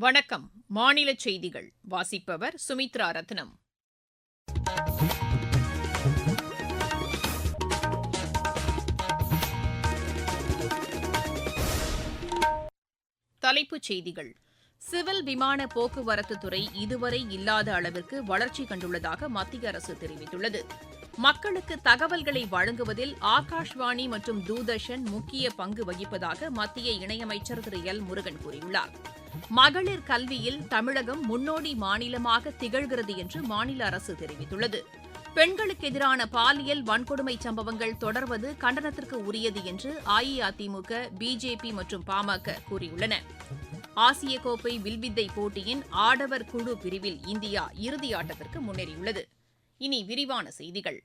வணக்கம். மாநில செய்திகள் வாசிப்பவர் சுமித்ரா ரத்னம். தலைப்புச் செய்திகள். சிவில் விமான போக்குவரத்து துறை இதுவரை இல்லாத அளவிற்கு வளர்ச்சி கண்டுள்ளதாக மத்திய அரசு தெரிவித்துள்ளது. மக்களுக்கு தகவல்களை வழங்குவதில் ஆகாஷ்வாணி மற்றும் தூர்தர்ஷன் முக்கிய பங்கு வகிப்பதாக மத்திய இணையமைச்சர் திரு எல் முருகன் கூறியுள்ளார். மகளிர் கல்வியில் தமிழகம் முன்னோடி மாநிலமாக திகழ்கிறது என்று மாநில அரசு தெரிவித்துள்ளது. பெண்களுக்கு எதிரான பாலியல் வன்கொடுமை சம்பவங்கள் தொடர்வது கண்டனத்திற்கு உரியது என்று அஇஅதிமுக, பிஜேபி மற்றும் பாமக கூறியுள்ளன. ஆசிய கோப்பை வில்வித்தை போட்டியின் ஆடவர் குழு பிரிவில் இந்தியா இறுதியாட்டத்திற்கு முன்னேறியுள்ளது. இனி விரிவான செய்திகள்.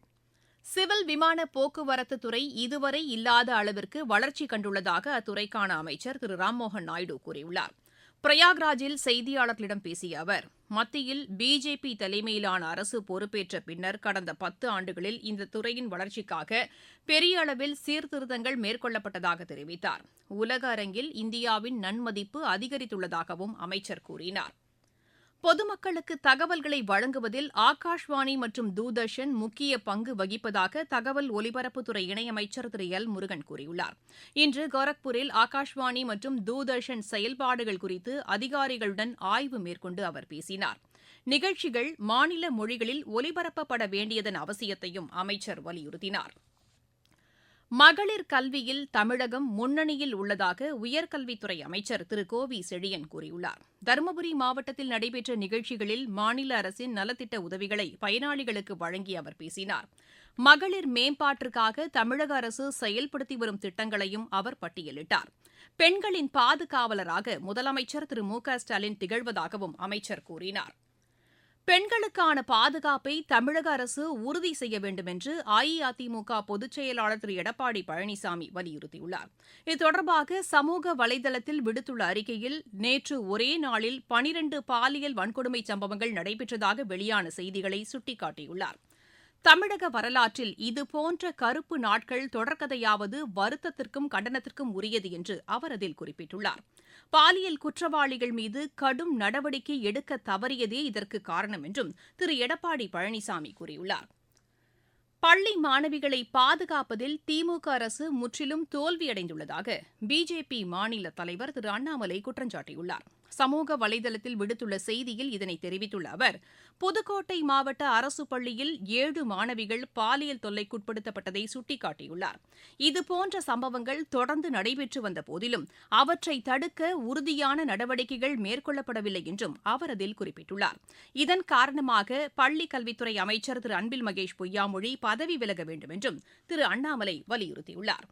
சிவில் விமான போக்குவரத்து துறை இதுவரை இல்லாத அளவிற்கு வளர்ச்சி கண்டுள்ளதாக அத்துறைக்கான அமைச்சர் திரு ராம்மோகன் நாயுடு கூறியுள்ளார். பிரயாக்ராஜில் செய்தியாளர்களிடம் பேசிய அவர், மத்தியில் பிஜேபி தலைமையிலான அரசு பொறுப்பேற்ற பின்னர் கடந்த 10 ஆண்டுகளில் இந்த துறையின் வளர்ச்சிக்காக பெரிய அளவில் சீர்திருத்தங்கள் மேற்கொள்ளப்பட்டதாக தெரிவித்தார். உலக அரங்கில் இந்தியாவின் நன்மதிப்பு அதிகரித்துள்ளதாகவும் அமைச்சர் கூறினார். பொதுமக்களுக்கு தகவல்களை வழங்குவதில் ஆகாஷ்வாணி மற்றும் தூர்தர்ஷன் முக்கிய பங்கு வகிப்பதாக தகவல் ஒலிபரப்புத்துறை இணையமைச்சர் திரு எல் முருகன் கூறியுள்ளார். இன்று கோரக்பூரில் ஆகாஷ்வாணி மற்றும் தூர்தர்ஷன் செயல்பாடுகள் குறித்து அதிகாரிகளுடன் ஆய்வு மேற்கொண்டு அவர் பேசினார். நிகழ்ச்சிகள் மாநில மொழிகளில் ஒலிபரப்பப்பட வேண்டியதன் அவசியத்தையும் அமைச்சர் வலியுறுத்தினார். மகளிர் கல்வியில் தமிழகம் முன்னணியில் உள்ளதாக உயர்கல்வித்துறை அமைச்சர் திரு கோவி செழியன் கூறியுள்ளார். தருமபுரி மாவட்டத்தில் நடைபெற்ற நிகழ்ச்சிகளில் மாநில அரசின் நலத்திட்ட உதவிகளை பயனாளிகளுக்கு வழங்கி அவர் பேசினார். மகளிர் மேம்பாட்டிற்காக தமிழக அரசு செயல்படுத்தி வரும் திட்டங்களையும் அவர் பட்டியலிட்டார். பெண்களின் பாதுகாவலராக முதலமைச்சர் திரு மு க ஸ்டாலின் திகழ்வதாகவும் அமைச்சர் கூறினார். பெண்களுக்கான பாதுகாப்பை தமிழக அரசு உறுதி செய்ய வேண்டும் என்று அஇஅதிமுக பொதுச் செயலாளர் திரு எடப்பாடி பழனிசாமி வலியுறுத்தியுள்ளார். இது தொடர்பாக சமூக வலைதளத்தில் விடுத்துள்ள அறிக்கையில், நேற்று ஒரே நாளில் 12 பாலியல் வன்கொடுமை சம்பவங்கள் நடைபெற்றதாக வெளியான செய்திகளை சுட்டிக்காட்டியுள்ளார். தமிழக வரலாற்றில் இதுபோன்ற கருப்பு நாட்கள் தொடர்கதையாவது வருத்தத்திற்கும் கண்டனத்திற்கும் உரியது என்று அவர் அதில் குறிப்பிட்டுள்ளார். பாலியல் குற்றவாளிகள் மீது கடும் நடவடிக்கை எடுக்க தவறியதே இதற்கு காரணம் என்றும் திரு எடப்பாடி பழனிசாமி கூறியுள்ளார். பள்ளி மாணவிகளை பாதுகாப்பதில் திமுக அரசு முற்றிலும் தோல்வியடைந்துள்ளதாக பிஜேபி மாநில தலைவர் திரு அண்ணாமலை குற்றம் சாட்டியுள்ளார். சமூக வலைதளத்தில் விடுத்துள்ள செய்தியில் இதனை தெரிவித்துள்ள அவர், புதுக்கோட்டை மாவட்ட அரசு பள்ளியில் 7 மாணவிகள் பாலியல் தொல்லைக்குட்படுத்தப்பட்டதை சுட்டிக்காட்டியுள்ளார். இதுபோன்ற சம்பவங்கள் தொடர்ந்து நடைபெற்று வந்த போதிலும் அவற்றை தடுக்க உறுதியான நடவடிக்கைகள் மேற்கொள்ளப்படவில்லை என்றும் அவர் அதில் குறிப்பிட்டுள்ளார். இதன் காரணமாக பள்ளிக் கல்வித்துறை அமைச்சர் திரு அன்பில் மகேஷ் பொய்யாமொழி பதவி விலக வேண்டும் என்றும் திரு அண்ணாமலை வலியுறுத்தியுள்ளார்.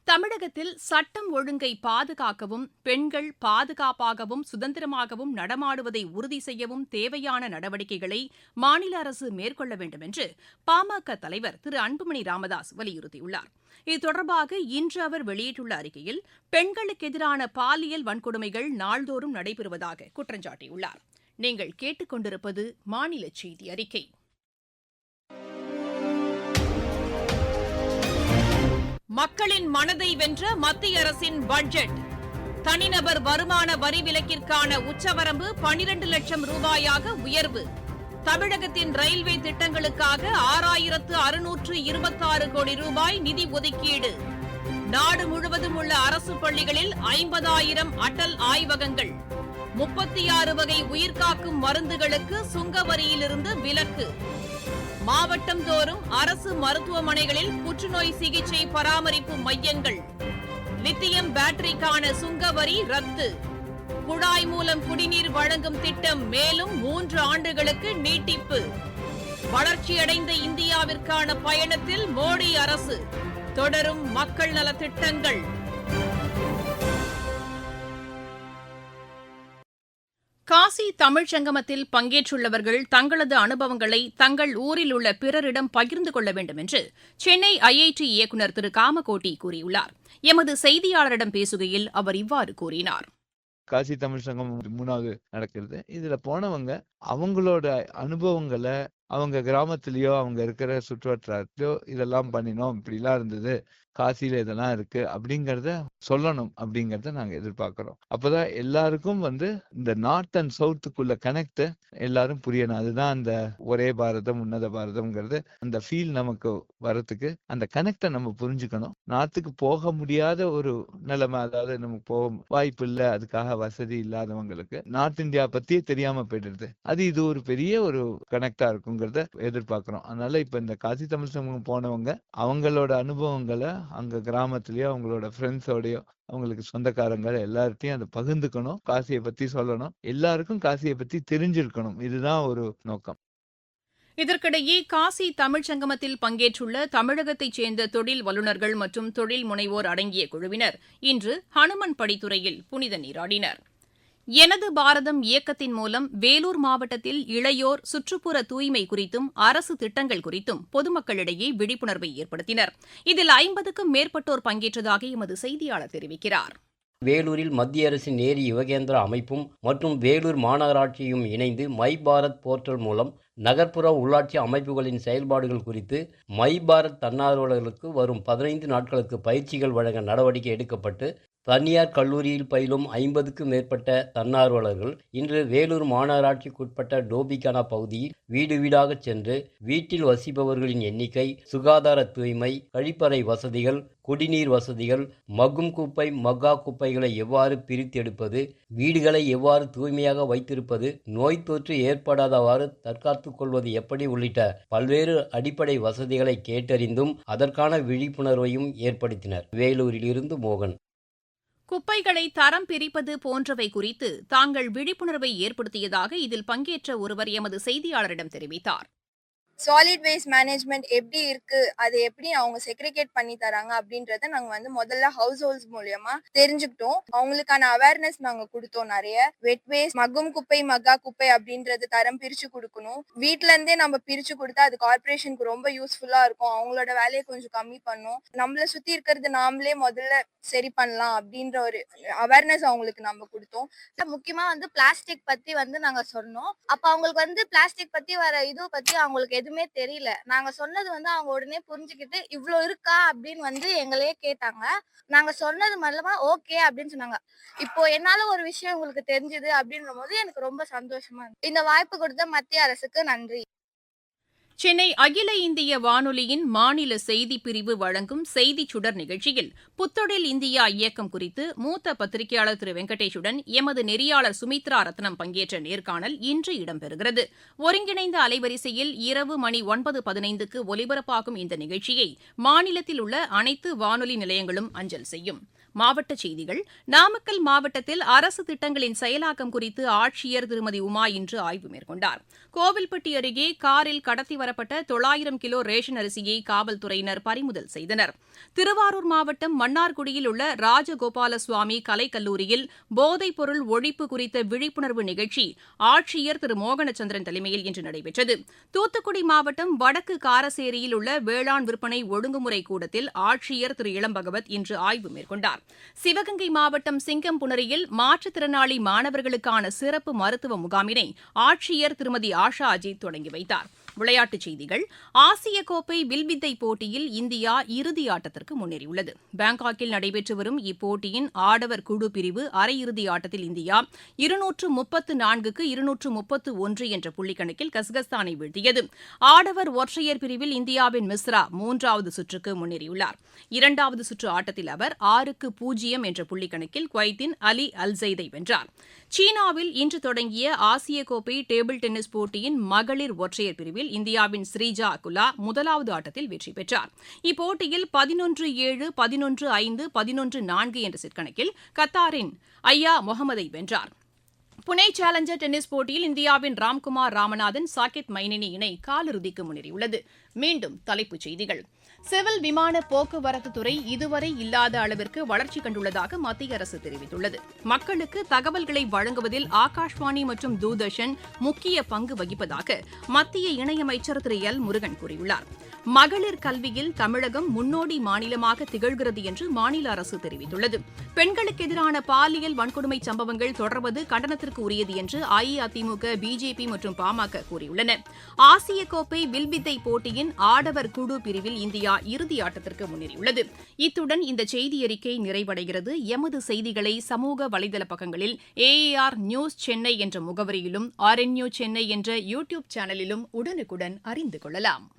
தமிழகத்தில் சட்டம் ஒழுங்கை பாதுகாக்கவும், பெண்கள் பாதுகாப்பாகவும் சுதந்திரமாகவும் நடமாடுவதை உறுதி செய்யவும் தேவையான நடவடிக்கைகளை மாநில அரசு மேற்கொள்ள வேண்டும் என்று பாமக தலைவர் திரு அன்புமணி ராமதாஸ் வலியுறுத்தியுள்ளார். இது தொடர்பாக இன்று அவர் வெளியிட்டுள்ள அறிக்கையில், பெண்களுக்கு எதிரான பாலியல் வன்கொடுமைகள் நாள்தோறும் நடைபெறுவதாக குற்றம் சாட்டியுள்ளார். நீங்கள் கேட்டுக்கொண்டிருப்பது மாநில செய்தி அறிக்கை. மக்களின் மனதை வென்ற மத்திய அரசின் பட்ஜெட். தனிநபர் வருமான வரி விலக்கிற்கான உச்சவரம்பு 12 லட்சம் ரூபாயாக உயர்வு. தமிழகத்தின் ரயில்வே திட்டங்களுக்காக 6626 கோடி ரூபாய் நிதி ஒதுக்கீடு. நாடு முழுவதும் உள்ள அரசு பள்ளிகளில் 50,000 அடல் ஆய்வகங்கள். 36 வகை உயிர்காக்கும் மருந்துகளுக்கு சுங்க வரியிலிருந்து விலக்கு. மாவட்டம் தோறும் அரசு மருத்துவமனைகளில் புற்றுநோய் சிகிச்சை பராமரிப்பு மையங்கள். லித்தியம் பேட்டரிக்கான சுங்க வரி ரத்து. குழாய் மூலம் குடிநீர் வழங்கும் திட்டம் மேலும் 3 ஆண்டுகளுக்கு நீட்டிப்பு. வளர்ச்சியடைந்த இந்தியாவிற்கான பயணத்தில் மோடி அரசு. தொடரும் மக்கள் நலத் திட்டங்கள். காசி தமிழ்ச் சங்கமத்தில் பங்கேற்றுள்ளவர்கள் தங்களது அனுபவங்களை தங்கள் ஊரில் உள்ள பிறரிடம் பகிர்ந்து கொள்ள வேண்டும் என்று சென்னை ஐஐடி இயக்குநர் திரு காமகோட்டி கூறியுள்ளார். எமது செய்தியாளரிடம் பேசுகையில் அவர் இவ்வாறு கூறினார். காசி தமிழ் சங்கம் 3வது நடக்கிறது. இதுல போனவங்க அவங்களோட அனுபவங்களை அவங்க கிராமத்திலயோ அவங்க இருக்கிற சுற்றுவட்டாரத்திலயோ இதெல்லாம் பண்ணினோம், இப்படிலாம் இருந்தது, காசியில இதெல்லாம் இருக்கு அப்படிங்கறத சொல்லணும் அப்படிங்கறத நாங்க எதிர்பார்க்கிறோம். அப்பதான் எல்லாருக்கும் இந்த நார்த் அண்ட் சவுத்துக்குள்ள கனெக்ட் எல்லாரும் புரியணும். அதுதான் அந்த ஒரே பாரதம் உன்னத பாரதம்ங்கிறது அந்த ஃபீல் நமக்கு வரத்துக்கு அந்த கனெக்டை நம்ம புரிஞ்சுக்கணும். நார்த்துக்கு போக முடியாத ஒரு நிலைமை, அதாவது நமக்கு போக வாய்ப்பு இல்லை, அதுக்காக வசதி இல்லாதவங்களுக்கு நார்த் இந்தியா பத்தியே தெரியாம போயிடுது. இது ஒரு பெரிய ஒரு கனெக்டா இருக்குங்கிறத எதிர்பார்க்கிறோம். அதனால இப்ப இந்த காசி தமிழ் சமூகம் போனவங்க அவங்களோட அனுபவங்களை அங்க கிராமத்திலயோ அவங்களோட ஃப்ரெண்ட்ஸோடயோ அவங்களுக்கு சொந்தக்காரங்க எல்லார்ட்டையும் அதை பகிர்ந்துக்கணும், காசியை பத்தி சொல்லணும், எல்லாருக்கும் காசியை பத்தி தெரிஞ்சிருக்கணும். இதுதான் ஒரு நோக்கம். இதற்கிடையே காசி தமிழ்ச் சங்கமத்தில் பங்கேற்றுள்ள தமிழகத்தைச் சேர்ந்த தொழில் வல்லுநர்கள் மற்றும் தொழில் முனைவோர் அடங்கிய குழுவினர் இன்று ஹனுமன் படித்துறையில் புனித நீராடினர். எனது பாரதம் இயக்கத்தின் மூலம் வேலூர் மாவட்டத்தில் இளையோர் சுற்றுப்புற தூய்மை குறித்தும் அரசு திட்டங்கள் குறித்தும் பொதுமக்களிடையே விழிப்புணர்வை ஏற்படுத்தினர். இதில் 50க்கும் மேற்பட்டோர் பங்கேற்றதாக எமது செய்தியாளர் தெரிவிக்கிறார். வேலூரில் மத்திய அரசின் நேரு யுவகேந்திரா அமைப்பும் மற்றும் வேலூர் மாநகராட்சியும் இணைந்து மை பாரத் போர்ட்டல் மூலம் நகர்ப்புற உள்ளாட்சி அமைப்புகளின் செயல்பாடுகள் குறித்து மை பாரத் தன்னார்வலர்களுக்கு வரும் 15 நாட்களுக்கு பயிற்சிகள் வழங்க நடவடிக்கை எடுக்கப்பட்டு தனியார் கல்லூரியில் பயிலும் 50க்கும் மேற்பட்ட தன்னார்வலர்கள் இன்று வேலூர் மாநகராட்சிக்குட்பட்ட டோபிகானா பகுதியில் வீடு வீடாக சென்று வீட்டில் வசிப்பவர்களின் எண்ணிக்கை, சுகாதார தூய்மை, கழிப்பறை வசதிகள், குடிநீர் வசதிகள், மக்கும் குப்பை மக்கா குப்பைகளை எவ்வாறு பிரித்தெடுப்பது, வீடுகளை எவ்வாறு தூய்மையாக வைத்திருப்பது, நோய் தொற்று ஏற்படாதவாறு தற்காத்துக் கொள்வது எப்படி உள்ளிட்ட பல்வேறு அடிப்படை வசதிகளை கேட்டறிந்தும் அதற்கான விழிப்புணர்வையும் ஏற்படுத்தினர். வேலூரிலிருந்து மோகன். குப்பைகளை தரம் பிரிப்பது போன்றவை குறித்து தாங்கள் விழிப்புணர்வை ஏற்படுத்தியதாக இதில் பங்கேற்ற ஒருவர் எமது செய்தியாளரிடம் தெரிவித்தார். சாலிட் வேஸ்ட் மேனேஜ்மெண்ட் எப்படி இருக்கு, அது எப்படி அவங்க செக்ரிகேட் பண்ணி தராங்க அப்படின்றத நாங்க முதல்ல ஹவுஸ் ஹோல்ட்ஸ் மூலியமா தெரிஞ்சுக்கிட்டோம். அவங்களுக்கான அவேர்னஸ் நாங்க கொடுத்தோம். நிறைய வெட் வேஸ்ட், மக்கும் குப்பை மக்கா குப்பை அப்படின்றது தரம் பிரிச்சு கொடுக்கணும். வீட்டுல இருந்தே நம்ம பிரிச்சு கொடுத்தா அது கார்பரேஷனுக்கு ரொம்ப யூஸ்ஃபுல்லா இருக்கும். அவங்களோட வேலையை கொஞ்சம் கம்மி பண்ணும். நம்மள சுத்தி இருக்கிறது நாமளே முதல்ல சரி பண்ணலாம் அப்படின்ற ஒரு அவேர்னஸ் அவங்களுக்கு நம்ம கொடுத்தோம். முக்கியமா பிளாஸ்டிக் பத்தி நாங்க சொன்னோம். அப்ப அவங்களுக்கு பிளாஸ்டிக் பத்தி வர இது பத்தி அவங்களுக்கு எதுவுமே தெரியல. நாங்க சொன்னது அவங்க உடனே புரிஞ்சுக்கிட்டு இவ்ளோ இருக்கா அப்படின்னு எங்களையே கேட்டாங்க. நாங்க சொன்னது மூலமா ஓகே அப்படின்னு சொன்னாங்க. இப்போ என்னால ஒரு விஷயம் உங்களுக்கு தெரிஞ்சது அப்படின்ற போது எனக்கு ரொம்ப சந்தோஷமா இருக்கு. இந்த வாய்ப்பு கொடுத்த மத்திய அரசுக்கு நன்றி. சென்னை அகில இந்திய வானொலியின் மாநில செய்திப் பிரிவு வழங்கும் செய்திச் சுடர் நிகழ்ச்சியில் புத்தொழில் இந்தியா இயக்கம் குறித்து மூத்த பத்திரிகையாளர் திரு வெங்கடேஷுடன் எமது நெறியாளர் சுமித்ரா ரத்னம் பங்கேற்ற நேர்காணல் இன்று இடம்பெறுகிறது. ஒருங்கிணைந்த அலைவரிசையில் இரவு மணி 9:15க்கு ஒலிபரப்பாகும் இந்த நிகழ்ச்சியை மாநிலத்தில் உள்ள அனைத்து வானொலி நிலையங்களும் அஞ்சல் செய்யும். மாவட்டச் செய்திகள். நாமக்கல் மாவட்டத்தில் அரசு திட்டங்களின் செயலாக்கம் குறித்து ஆட்சியர் திருமதி உமா இன்று ஆய்வு மேற்கொண்டார். கோவில்பட்டி அருகே காரில் கடத்தி வரப்பட்ட 900 கிலோ ரேஷன் அரிசியை காவல்துறையினர் பறிமுதல் செய்தனர். திருவாரூர் மாவட்டம் மன்னார்குடியில் உள்ள ராஜகோபால சுவாமி கலைக்கல்லூரியில் போதைப் பொருள் ஒழிப்பு குறித்த விழிப்புணர்வு நிகழ்ச்சி ஆட்சியர் திரு மோகனச்சந்திரன் தலைமையில் இன்று நடைபெற்றது. தூத்துக்குடி மாவட்டம் வடக்கு காரசேரியில் உள்ள வேளாண் விற்பனை ஒழுங்குமுறை கூடத்தில் ஆட்சியர் திரு இளம்பகவத் இன்று ஆய்வு மேற்கொண்டார். சிவகங்கை மாவட்டம் சிங்கம்புணரியில் மாற்றுத்திறனாளி மாணவர்களுக்கான சிறப்பு மருத்துவ முகாமினை ஆட்சியர் திருமதி ஆஷா அஜித் தொடங்கி வைத்தார். விளையாட்டுச் செய்திகள். ஆசிய கோப்பை வில்வித்தை போட்டியில் இந்தியா இறுதி ஆட்டத்திற்கு முன்னேறியுள்ளது. பாங்காக்கில் நடைபெற்று வரும் இப்போட்டியின் ஆடவர் குழு பிரிவு அரையிறுதி ஆட்டத்தில் இந்தியா 234க்கு 231 என்ற புள்ளிக்கணக்கில் கசகஸ்தானை வீழ்த்தியது. ஆடவர் ஒற்றையர் பிரிவில் இந்தியாவின் மிஸ்ரா 3வது சுற்றுக்கு முன்னேறியுள்ளார். 2வது சுற்று ஆட்டத்தில் அவர் 6-0 என்ற புள்ளிக்கணக்கில் குவைத்தின் அலி அல்சைதை வென்றார். சீனாவில் இன்று தொடங்கிய ஆசிய கோப்பை டேபிள் டென்னிஸ் போட்டியின் மகளிர் ஒற்றையர் பிரிவில் இந்தியாவின் ஸ்ரீஜா அகுலா முதலாவது ஆட்டத்தில் வெற்றி பெற்றார். இப்போட்டியில் 11-7, 11-5, 11-4 என்ற செட் கணக்கில் கத்தாரின் ஐயா முகமதை வென்றார். புனே சேலஞ்சர் டென்னிஸ் போட்டியில் இந்தியாவின் ராம்குமார் ராமநாதன், சாகித் மைனேனி இணை காலிறுதிக்கு முன்னேறியுள்ளது. மீண்டும் தலைப்புச் செய்திகள். சிவில் விமான போக்குவரத்து துறை இதுவரை இல்லாத அளவிற்கு வளர்ச்சி கண்டுள்ளதாக மத்திய அரசு தெரிவித்துள்ளது. மக்களுக்கு தகவல்களை வழங்குவதில் ஆகாஷ்வாணி மற்றும் தூர்தர்ஷன் முக்கிய பங்கு வகிப்பதாக மத்திய இணையமைச்சர் திரு எல் முருகன் கூறியுள்ளார். மகளிர் கல்வியில் தமிழகம் முன்னோடி மாநிலமாக திகழ்கிறது என்று மாநில அரசு தெரிவித்துள்ளது. பெண்களுக்கு எதிரான பாலியல் வன்கொடுமை சம்பவங்கள் தொடர்வது கண்டனத்திற்கு உரியது என்று அஇஅதிமுக, பிஜேபி மற்றும் பாமக கூறியுள்ளன. ஆசிய கோப்பை வில்வித்தை போட்டியின் ஆடவர் குழு பிரிவில் இந்தியா இறுதி ஆட்டத்திற்கு முன்னேறியுள்ளது. இத்துடன் இந்த செய்தியறிக்கை நிறைவடைகிறது. எமது செய்திகளை சமூக வலைதள பக்கங்களில் AAR நியூஸ் சென்னை என்ற முகவரியிலும் RNU சென்னை என்ற யூடியூப் சேனலிலும் உடனுக்குடன் அறிந்து கொள்ளலாம்.